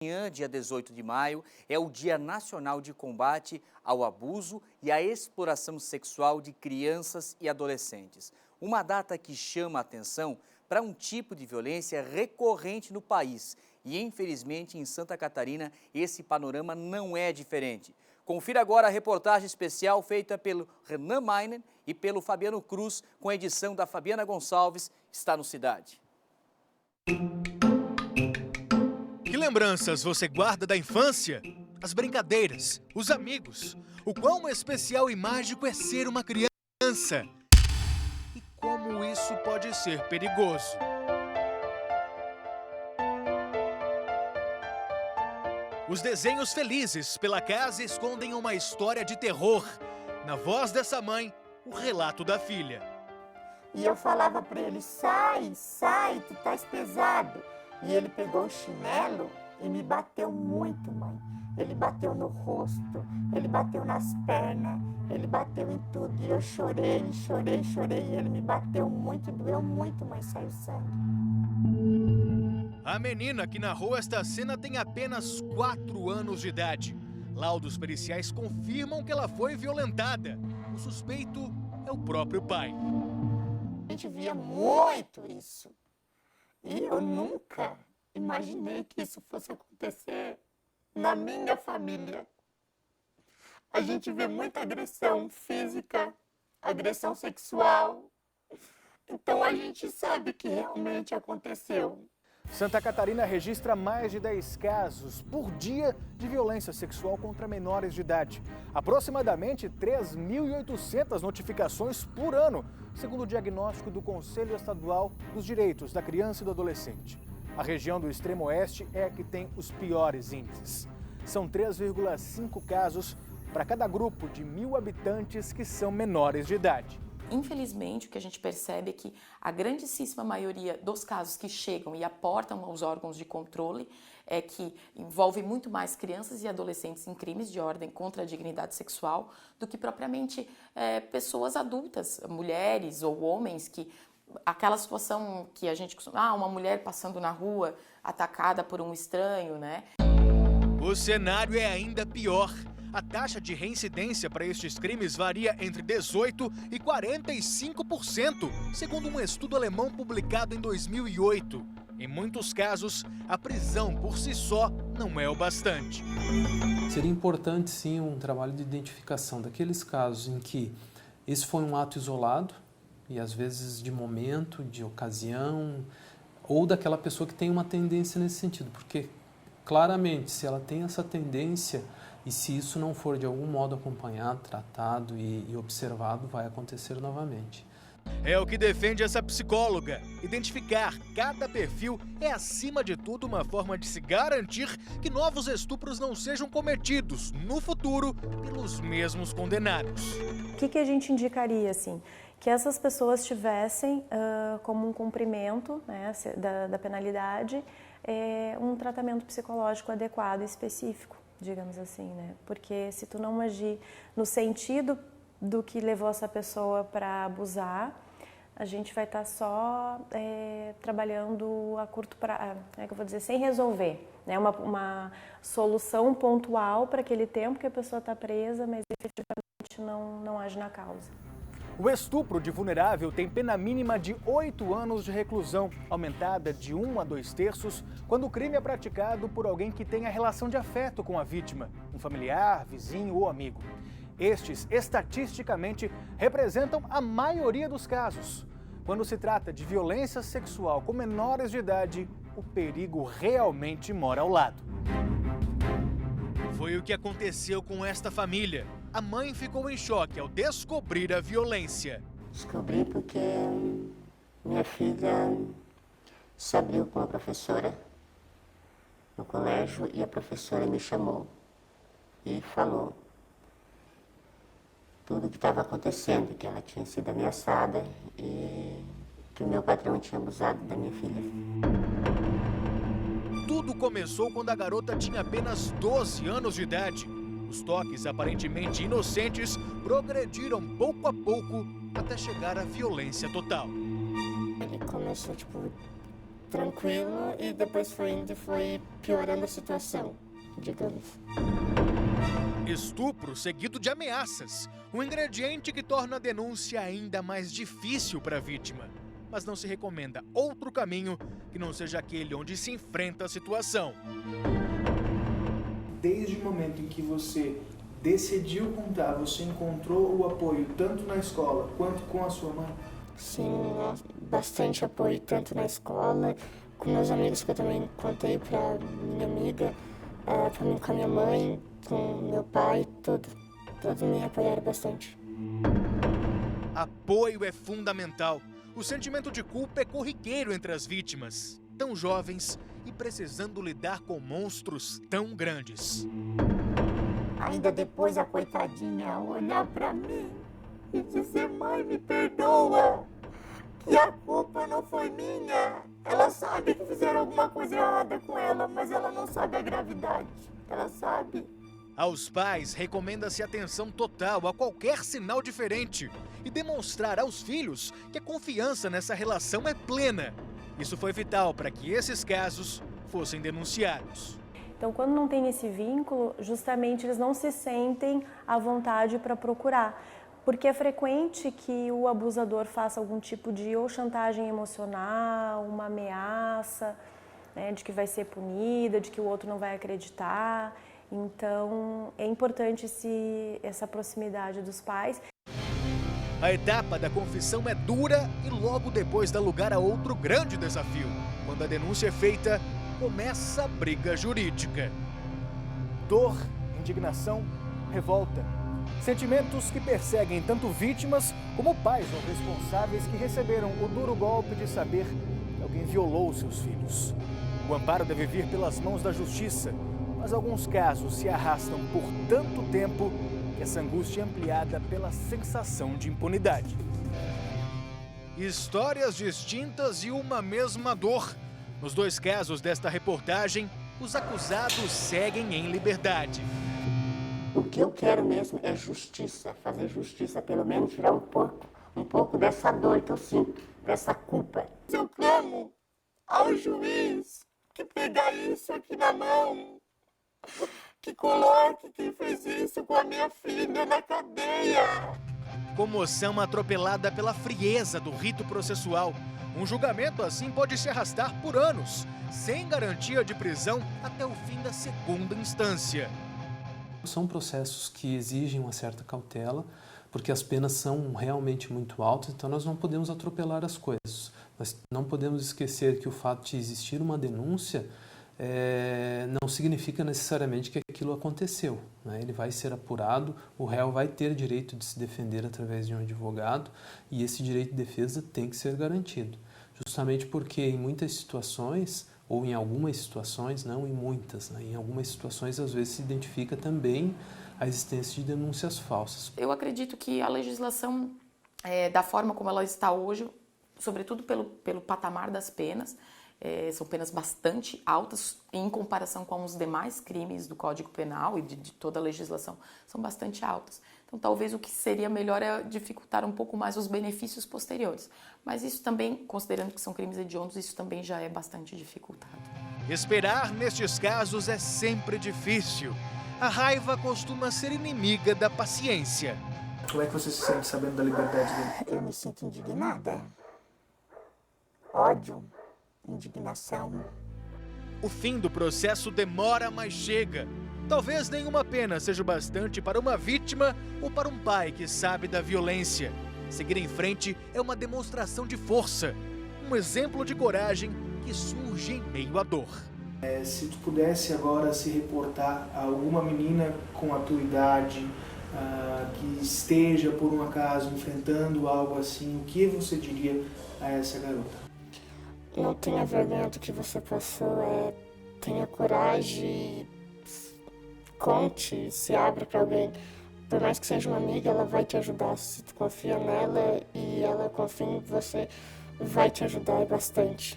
Amanhã, dia 18 de maio, é o Dia Nacional de Combate ao Abuso e à Exploração Sexual de Crianças e Adolescentes. Uma data que chama a atenção para um tipo de violência recorrente no país. E, infelizmente, em Santa Catarina, esse panorama não é diferente. Confira agora a reportagem especial feita pelo Renan Mainer e pelo Fabiano Cruz, com a edição da Fabiana Gonçalves, está no Cidade. Que lembranças você guarda da infância? As brincadeiras, os amigos. O quão especial e mágico é ser uma criança. E como isso pode ser perigoso. Os desenhos felizes pela casa escondem uma história de terror. Na voz dessa mãe, o relato da filha. E eu falava para ele, sai, tu estás pesado. E ele pegou o chinelo e me bateu muito, mãe. Ele bateu no rosto, ele bateu nas pernas, ele bateu em tudo. E eu chorei. E ele me bateu muito, doeu muito, mãe, saiu sangue. A menina que narrou esta cena tem apenas 4 anos de idade. Laudos periciais confirmam que ela foi violentada. O suspeito é o próprio pai. A gente via muito isso. E eu nunca imaginei que isso fosse acontecer na minha família. A gente vê muita agressão física, agressão sexual. Então a gente sabe que realmente aconteceu. Santa Catarina registra mais de 10 casos por dia de violência sexual contra menores de idade. Aproximadamente 3.800 notificações por ano, segundo o diagnóstico do Conselho Estadual dos Direitos da Criança e do Adolescente. A região do Extremo Oeste é a que tem os piores índices. São 3,5 casos para cada grupo de 1.000 habitantes que são menores de idade. Infelizmente, o que a gente percebe é que a grandíssima maioria dos casos que chegam e aportam aos órgãos de controle é que envolve muito mais crianças e adolescentes em crimes de ordem contra a dignidade sexual do que propriamente pessoas adultas, mulheres ou homens que... Aquela situação que a gente costuma... uma mulher passando na rua atacada por um estranho, né? O cenário é ainda pior. A taxa de reincidência para estes crimes varia entre 18% e 45%, segundo um estudo alemão publicado em 2008. Em muitos casos, a prisão por si só não é o bastante. Seria importante, sim, um trabalho de identificação daqueles casos em que esse foi um ato isolado, e às vezes de momento, de ocasião, ou daquela pessoa que tem uma tendência nesse sentido, porque claramente, se ela tem essa tendência, e se isso não for de algum modo acompanhado, tratado e observado, vai acontecer novamente. É o que defende essa psicóloga. Identificar cada perfil é, acima de tudo, uma forma de se garantir que novos estupros não sejam cometidos no futuro pelos mesmos condenados. O que a gente indicaria, assim? Que essas pessoas tivessem como um cumprimento, né, da penalidade um tratamento psicológico adequado e específico, digamos assim, né? Porque se tu não agir no sentido do que levou essa pessoa para abusar, a gente vai estar só trabalhando a curto prazo, que eu vou dizer, sem resolver, né? Uma solução pontual para aquele tempo que a pessoa está presa, mas efetivamente não age na causa. O estupro de vulnerável tem pena mínima de 8 anos de reclusão, aumentada de 1 a 2/3 quando o crime é praticado por alguém que tenha relação de afeto com a vítima, um familiar, vizinho ou amigo. Estes, estatisticamente, representam a maioria dos casos. Quando se trata de violência sexual com menores de idade, o perigo realmente mora ao lado. Foi o que aconteceu com esta família. A mãe ficou em choque ao descobrir a violência. Descobri porque minha filha se abriu com a professora no colégio e a professora me chamou e falou tudo o que estava acontecendo, que ela tinha sido ameaçada e que o meu patrão tinha abusado da minha filha. Tudo começou quando a garota tinha apenas 12 anos de idade. Os toques aparentemente inocentes progrediram pouco a pouco até chegar à violência total. Ele começou, tranquilo e depois foi indo e foi piorando a situação, digamos. Estupro seguido de ameaças, um ingrediente que torna a denúncia ainda mais difícil para a vítima. Mas não se recomenda outro caminho que não seja aquele onde se enfrenta a situação. Desde o momento em que você decidiu contar, você encontrou o apoio tanto na escola quanto com a sua mãe? Sim, bastante apoio tanto na escola, com meus amigos, que eu também contei para minha amiga, com a minha mãe, com meu pai, todos me apoiaram bastante. Apoio é fundamental. O sentimento de culpa é corriqueiro entre as vítimas, tão jovens e precisando lidar com monstros tão grandes. Ainda depois a coitadinha olhar para mim e dizer: mãe, me perdoa, que a culpa não foi minha. Ela sabe que fizeram alguma coisa errada com ela, mas ela não sabe a gravidade. Ela sabe. Aos pais, recomenda-se atenção total a qualquer sinal diferente e demonstrar aos filhos que a confiança nessa relação é plena. Isso foi vital para que esses casos fossem denunciados. Então, quando não tem esse vínculo, justamente eles não se sentem à vontade para procurar. Porque é frequente que o abusador faça algum tipo de ou chantagem emocional, uma ameaça, né, de que vai ser punida, de que o outro não vai acreditar. Então, é importante essa proximidade dos pais. A etapa da confissão é dura e logo depois dá lugar a outro grande desafio. Quando a denúncia é feita, começa a briga jurídica. Dor, indignação, revolta. Sentimentos que perseguem tanto vítimas como pais ou responsáveis que receberam o duro golpe de saber que alguém violou seus filhos. O amparo deve vir pelas mãos da justiça, mas alguns casos se arrastam por tanto tempo que essa angústia é ampliada pela sensação de impunidade. Histórias distintas e uma mesma dor. Nos dois casos desta reportagem, os acusados seguem em liberdade. O que eu quero mesmo é justiça, fazer justiça, pelo menos tirar um pouco dessa dor que eu sinto, dessa culpa. Eu clamo ao juiz que pegar isso aqui na mão, que coloque quem fez isso com a minha filha na cadeia. Comoção atropelada pela frieza do rito processual. Um julgamento assim pode se arrastar por anos, sem garantia de prisão até o fim da segunda instância. São processos que exigem uma certa cautela, porque as penas são realmente muito altas, então nós não podemos atropelar as coisas. Nós não podemos esquecer que o fato de existir uma denúncia não significa necessariamente que aquilo aconteceu, né? Ele vai ser apurado, o réu vai ter direito de se defender através de um advogado e esse direito de defesa tem que ser garantido. Justamente porque em muitas situações, ou em algumas situações, não em muitas, né? Em algumas situações às vezes se identifica também a existência de denúncias falsas. Eu acredito que a legislação, da forma como ela está hoje, sobretudo pelo patamar das penas, são penas bastante altas em comparação com os demais crimes do Código Penal e de toda a legislação, são bastante altas. Então, talvez o que seria melhor é dificultar um pouco mais os benefícios posteriores. Mas isso também, considerando que são crimes hediondos, isso também já é bastante dificultado. Esperar nestes casos é sempre difícil. A raiva costuma ser inimiga da paciência. Como é que você se sente sabendo da liberdade dele? Eu me sinto indignada. Ódio. Indignação. O fim do processo demora, mas chega. Talvez nenhuma pena seja o bastante para uma vítima ou para um pai que sabe da violência. Seguir em frente é uma demonstração de força, um exemplo de coragem que surge em meio à dor. Se tu pudesse agora se reportar a alguma menina com a tua idade, que esteja por um acaso enfrentando algo assim, o que você diria a essa garota? Não tenha vergonha do que você passou, tenha coragem, conte, se abra para alguém. Por mais que seja uma amiga, ela vai te ajudar. Se tu confia nela e ela confia em você, vai te ajudar bastante.